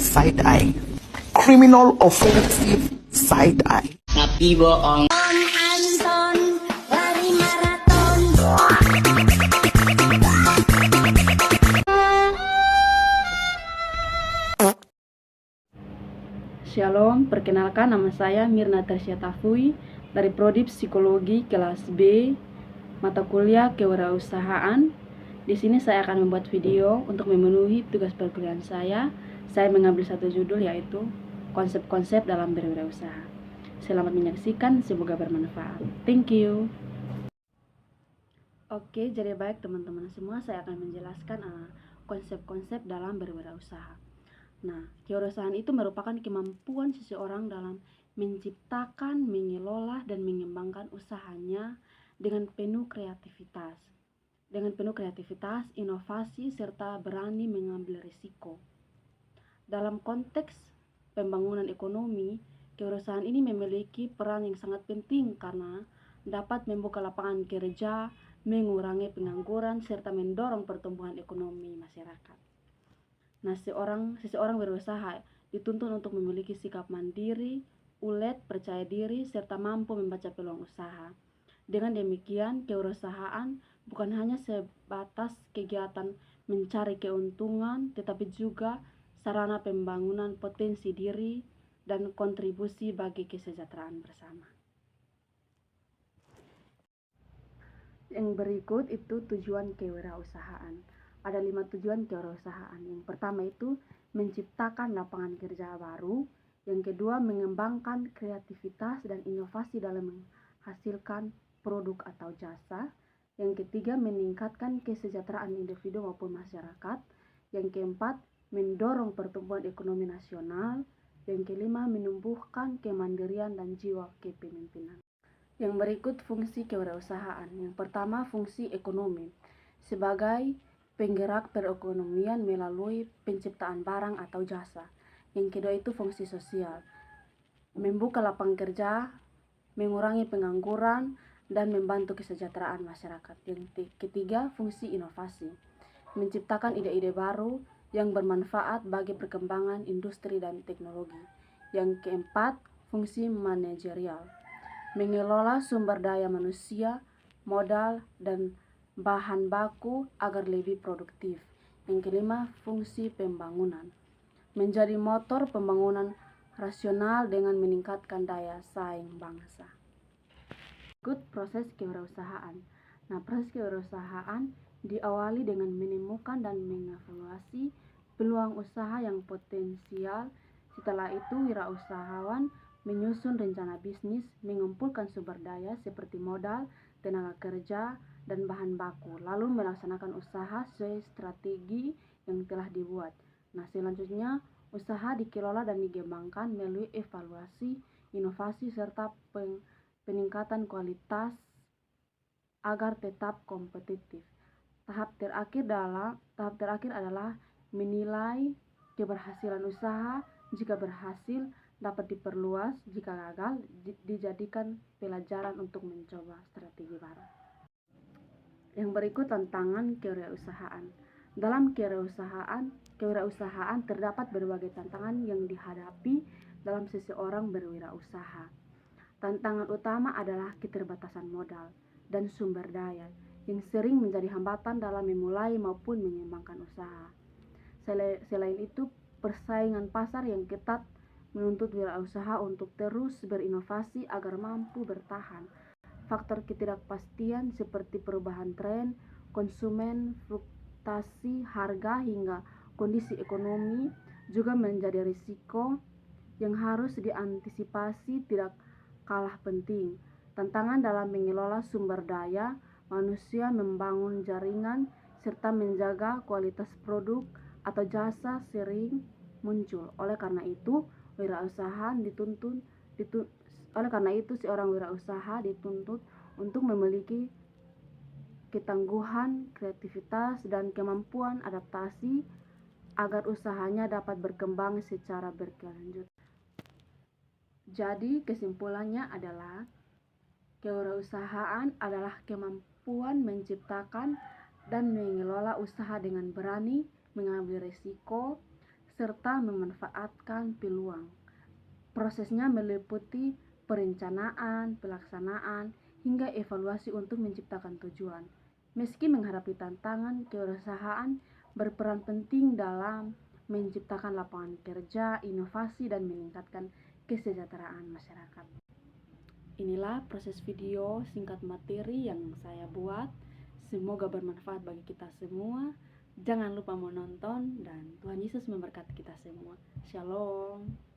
side eye. Criminal offensive side eye. Tapi bohong. Anton lari maraton. Shalom, perkenalkan nama saya Mirna Tersia Tafui dari Prodi Psikologi kelas B, mata kuliah kewirausahaan. Di sini saya akan membuat video untuk memenuhi tugas perkuliahan saya. Saya mengambil satu judul yaitu konsep-konsep dalam berwirausaha. Selamat menyaksikan, semoga bermanfaat. Thank you. Oke, jadi baik teman-teman semua, saya akan menjelaskan konsep-konsep dalam berwirausaha. Nah, kewirausahaan itu merupakan kemampuan seseorang dalam menciptakan, mengelola, dan mengembangkan usahanya dengan penuh kreativitas. Inovasi, serta berani mengambil risiko. Dalam konteks pembangunan ekonomi, kewirausahaan ini memiliki peran yang sangat penting karena dapat membuka lapangan kerja, mengurangi pengangguran, serta mendorong pertumbuhan ekonomi masyarakat. Nah, seseorang berusaha dituntut untuk memiliki sikap mandiri, ulet, percaya diri, serta mampu membaca peluang usaha. Dengan demikian, kewirausahaan bukan hanya sebatas kegiatan mencari keuntungan, tetapi juga sarana pembangunan potensi diri dan kontribusi bagi kesejahteraan bersama. Yang berikut itu tujuan kewirausahaan. Ada 5 tujuan kewirausahaan. Yang pertama itu menciptakan lapangan kerja baru. Yang kedua, mengembangkan kreativitas dan inovasi dalam menghasilkan produk atau jasa. Yang ketiga, meningkatkan kesejahteraan individu maupun masyarakat. Yang keempat, mendorong pertumbuhan ekonomi nasional. Yang kelima, menumbuhkan kemandirian dan jiwa kepemimpinan. Yang berikut fungsi kewirausahaan. Yang pertama, fungsi ekonomi. Sebagai penggerak perekonomian melalui penciptaan barang atau jasa. Yang kedua itu fungsi sosial. Membuka lapangan kerja, mengurangi pengangguran, dan membantu kesejahteraan masyarakat. Yang ketiga, fungsi inovasi. Menciptakan ide-ide baru yang bermanfaat bagi perkembangan industri dan teknologi. Yang keempat, fungsi manajerial. Mengelola sumber daya manusia, modal, dan bahan baku agar lebih produktif. Yang kelima, fungsi pembangunan. Menjadi motor pembangunan rasional dengan meningkatkan daya saing bangsa. Berikut proses kewirausahaan. Nah, proses kewirausahaan diawali dengan menemukan dan mengevaluasi peluang usaha yang potensial. Setelah itu, wirausahawan menyusun rencana bisnis, mengumpulkan sumber daya seperti modal, tenaga kerja, dan bahan baku, lalu melaksanakan usaha sesuai strategi yang telah dibuat. Nah, selanjutnya usaha dikelola dan dikembangkan melalui evaluasi, inovasi, serta peningkatan kualitas agar tetap kompetitif. Tahap terakhir adalah menilai keberhasilan usaha. Jika berhasil, dapat diperluas. Jika gagal, dijadikan pelajaran untuk mencoba strategi baru. Yang berikut tantangan kewirausahaan. Dalam kewirausahaan terdapat berbagai tantangan yang dihadapi dalam seseorang berwirausaha. Tantangan utama adalah keterbatasan modal dan sumber daya yang sering menjadi hambatan dalam memulai maupun mengembangkan usaha. Selain itu, persaingan pasar yang ketat menuntut wirausaha untuk terus berinovasi agar mampu bertahan. Faktor ketidakpastian seperti perubahan tren konsumen, fluktuasi harga, hingga kondisi ekonomi juga menjadi risiko yang harus diantisipasi. Tidak kalah penting, tantangan dalam mengelola sumber daya manusia, membangun jaringan, serta menjaga kualitas produk atau jasa sering muncul. Oleh karena itu, seorang wirausaha dituntut untuk memiliki ketangguhan, kreativitas, dan kemampuan adaptasi agar usahanya dapat berkembang secara berkelanjutan. Jadi kesimpulannya adalah kewirausahaan adalah kemampuan menciptakan dan mengelola usaha dengan berani mengambil risiko serta memanfaatkan peluang. Prosesnya meliputi perencanaan, pelaksanaan, hingga evaluasi untuk menciptakan tujuan. Meski menghadapi tantangan, kewirausahaan berperan penting dalam menciptakan lapangan kerja, inovasi, dan meningkatkan kesejahteraan masyarakat. Inilah proses video singkat materi yang saya buat. Semoga bermanfaat bagi kita semua. Jangan lupa menonton dan Tuhan Yesus memberkati kita semua. Shalom.